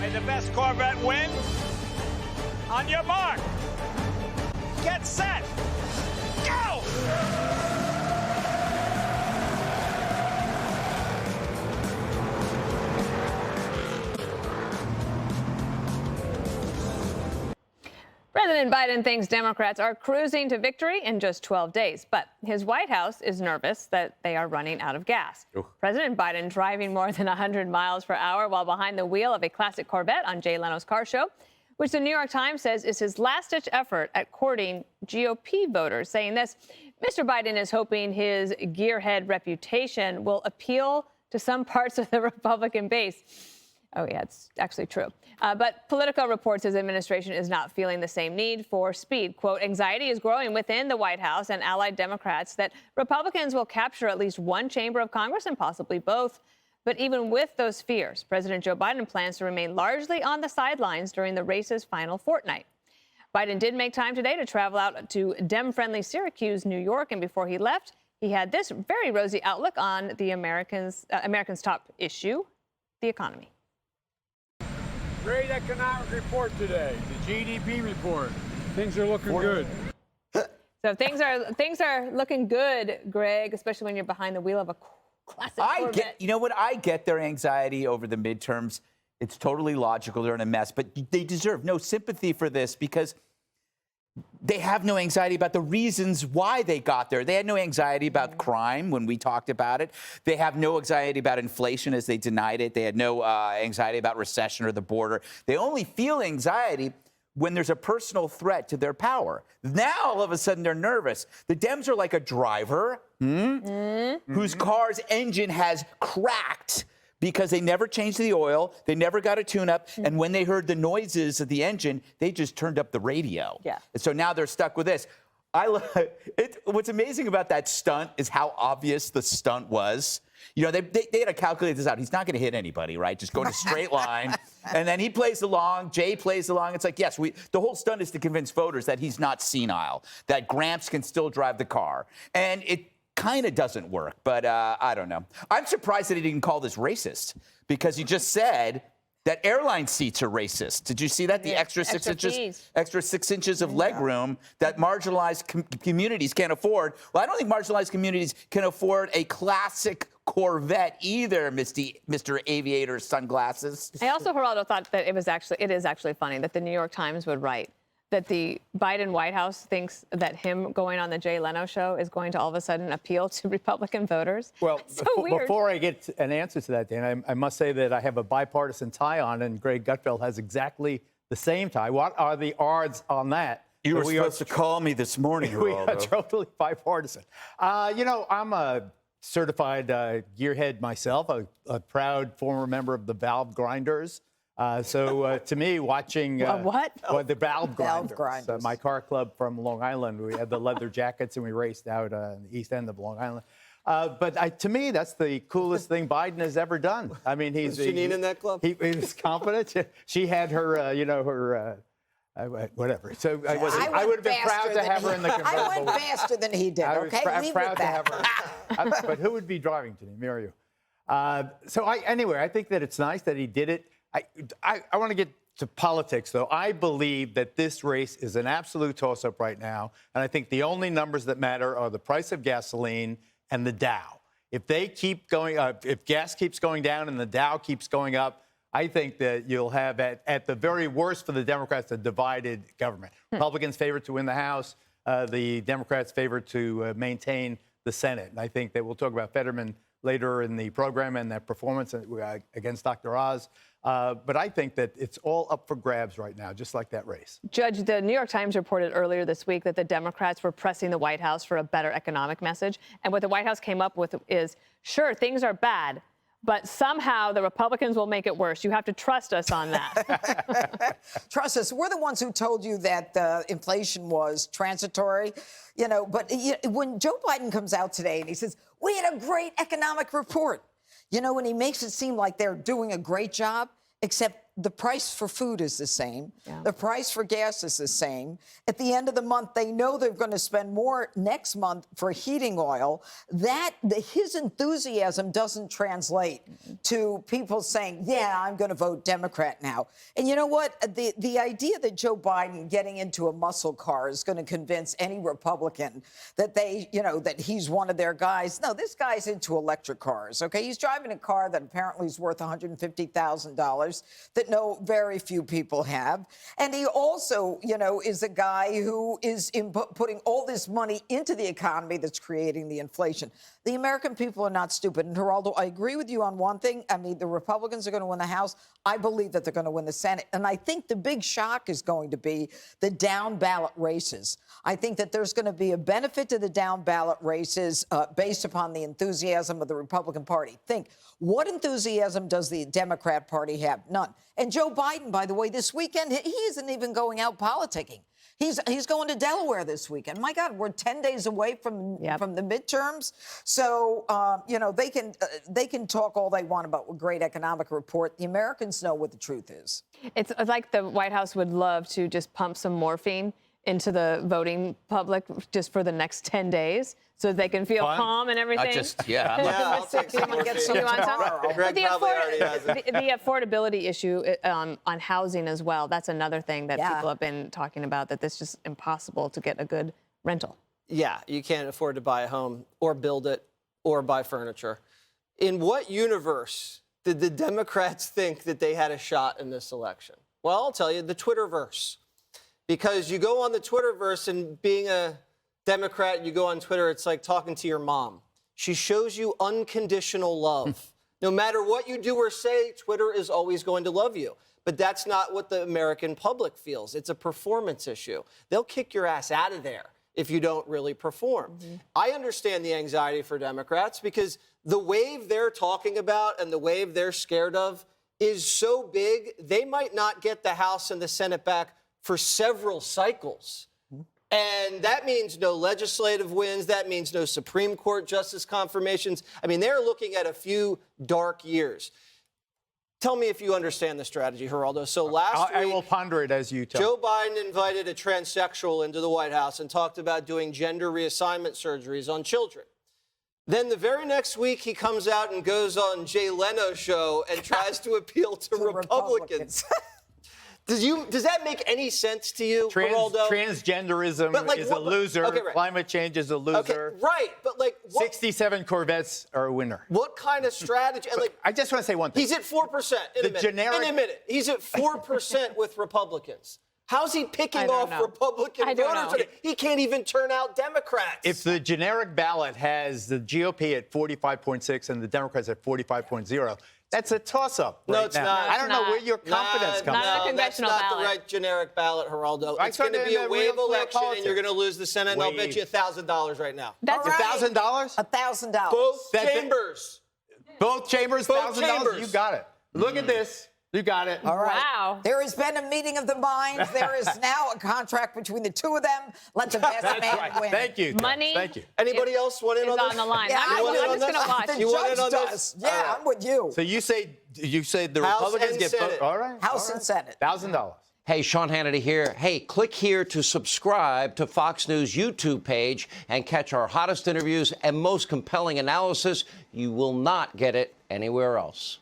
May the best Corvette win. On your mark. Get set. Go! President Biden thinks Democrats are cruising to victory in just 12 days, but his White House is nervous that they are running out of gas. President Biden driving more than 100 miles per hour while behind the wheel of a classic Corvette on Jay Leno's car show, which the New York Times says is his last-ditch effort at courting GOP voters, saying this: Mr. Biden is hoping his gearhead reputation will appeal to some parts of the Republican base. Oh, yeah, it's actually true. But Politico reports his administration is not feeling the same need for speed. Quote, anxiety is growing within the White House and allied Democrats that Republicans will capture at least one chamber of Congress and possibly both. But even with those fears, President Joe Biden plans to remain largely on the sidelines during the race's final fortnight. Biden did make time today to travel out to Dem-friendly Syracuse, New York, and before he left, he had this very rosy outlook on the Americans' top issue, the economy. Great economic report today, the GDP report. Things are looking good. So things are looking good, Greg, especially when you're behind the wheel of a classic Corvette. You know what? I get their anxiety over the midterms. It's totally logical. They're in a mess, but they deserve no sympathy for this because they have no anxiety about the reasons why they got there. They had no anxiety about crime when we talked about it. They have no anxiety about inflation as they denied it. They had no anxiety about recession or the border. They only feel anxiety when there's a personal threat to their power. Now, all of a sudden, they're nervous. The Dems are like a driver whose car's engine has cracked because they never changed the oil, they never got a tune-up, and when they heard the noises of the engine, they just turned up the radio. Yeah. And so now they're stuck with this. What's amazing about that stunt is how obvious the stunt was. You know, they had to calculate this out. He's not going to hit anybody, right? Just go in a straight line. And then he plays along, Jay plays along. It's like, yes, the whole stunt is to convince voters that he's not senile, that Gramps can still drive the car. And it kind of doesn't work, but I don't know. I'm surprised that he didn't call this racist because he just said that airline seats are racist. Did you see that? The extra 6 inches of leg room that marginalized communities can't afford. Well, I don't think marginalized communities can afford a classic Corvette either, Mr. Aviator Sunglasses. I also, Geraldo, thought that it is actually funny that the New York Times would write that the Biden White House thinks that him going on the Jay Leno show is going to all of a sudden appeal to Republican voters. Well, before I get an answer to that, Dan, I must say that I have a bipartisan tie on, and Greg Gutfeld has exactly the same tie. What are the odds on that? You were supposed to call me this morning, We are totally bipartisan. You know, I'm a certified gearhead myself, a proud former member of the Valve Grinders. So to me, watching the Valve Grinders, my car club from Long Island, we had the leather jackets and we raced out in the east end of Long Island. But to me, that's the coolest thing Biden has ever done. I mean, he's Janine in that club. He was confident. She had her, whatever. So I would have been proud to have her in the convertible. I went faster than he did. Okay, leave proud it to at have her. But who would be driving today, me or you? Anyway, I think that it's nice that he did it. I want to get to politics, though. I believe that this race is an absolute toss-up right now, and I think the only numbers that matter are the price of gasoline and the Dow. If they keep going up, if gas keeps going down and the Dow keeps going up, I think that you'll have, at the very worst for the Democrats, a divided government. Republicans favored to win the House, the Democrats favored to maintain the Senate. And I think that we'll talk about Fetterman later in the program and that performance against Dr. Oz. But I think that it's all up for grabs right now, just like that race. Judge, the New York Times reported earlier this week that the Democrats were pressing the White House for a better economic message. And what the White House came up with is, sure, things are bad, but somehow the Republicans will make it worse. You have to trust us on that. Trust us. We're the ones who told you that inflation was transitory, but when Joe Biden comes out today and he says, we had a great economic report, when he makes it seem like they're doing a great job, except the price for food is the same. Yeah. The price for gas is the same. At the end of the month, they know they're going to spend more next month for heating oil. His enthusiasm doesn't translate to people saying, yeah, I'm going to vote Democrat now. And you know what? The idea that Joe Biden getting into a muscle car is going to convince any Republican that that he's one of their guys. No, this guy's into electric cars, okay? He's driving a car that apparently is worth $150,000 that very few people have. And he also, is a guy who is putting all this money into the economy that's creating the inflation. The American people are not stupid. And Geraldo, I agree with you on one thing. I mean, the Republicans are going to win the House. I believe that they're going to win the Senate. And I think the big shock is going to be the down ballot races. I think that there's going to be a benefit to the down ballot races based upon the enthusiasm of the Republican Party. Think, what enthusiasm does the Democrat Party have? None. And Joe Biden, by the way, this weekend, he isn't even going out politicking. He's going to Delaware this weekend. My God, we're 10 days away from the midterms. So, they can talk all they want about a great economic report. The Americans know what the truth is. It's like the White House would love to just pump some morphine into the voting public just for the next 10 days so they can feel calm and everything. I'll take some more. Get some tomorrow. Greg probably already has it. The affordability issue on housing as well, that's another thing that people have been talking about, that it's just impossible to get a good rental. Yeah, you can't afford to buy a home or build it or buy furniture. In what universe did the Democrats think that they had a shot in this election? Well, I'll tell you, the Twitterverse. Because you go on the Twitterverse, and being a Democrat, you go on Twitter, it's like talking to your mom. She shows you unconditional love. No matter what you do or say, Twitter is always going to love you. But that's not what the American public feels. It's a performance issue. They'll kick your ass out of there if you don't really perform. I understand the anxiety for Democrats because the wave they're talking about and the wave they're scared of is so big, they might not get the House and the Senate back for several cycles. And that means no legislative wins. That means no Supreme Court justice confirmations. I mean, they're looking at a few dark years. Tell me if you understand the strategy, Geraldo. So last week, I will ponder it as you tell. Joe Biden invited a transsexual into the White House and talked about doing gender reassignment surgeries on children. Then the very next week, he comes out and goes on Jay Leno's show and tries to appeal to Republicans. Does that make any sense to you, Geraldo? Transgenderism is a loser. Okay, right. Climate change is a loser. Okay, right, but like... 67 Corvettes are a winner. What kind of strategy... And I just want to say one thing. He's at 4% in a minute. He's at 4% with Republicans. How's he picking off Republican voters? He can't even turn out Democrats. If the generic ballot has the GOP at 45.6 and the Democrats at 45.0, that's a toss-up right now. No, it's not. I don't know where your confidence comes from. Not a conventional that's not ballot. the right generic ballot, Geraldo. It's going to be a wave election, and you're going to lose the Senate, and I'll bet you $1,000 right now. That's $1,000? $1,000. Both chambers. Both chambers, $1,000? You got it. Look at this. You got it. All right. Wow. There has been a meeting of the minds. There is now a contract between the two of them. Let the best man win. Thank you. Money. Thank you. Anybody else want in on this? On the line. Yeah, I'm just going to watch. The You want in judge on does. this? Yeah, All right. I'm with you. So you say the House Republicans and get Senate. all right. House and Senate. $1,000. Hey, Sean Hannity here. Hey, click here to subscribe to Fox News YouTube page and catch our hottest interviews and most compelling analysis. You will not get it anywhere else.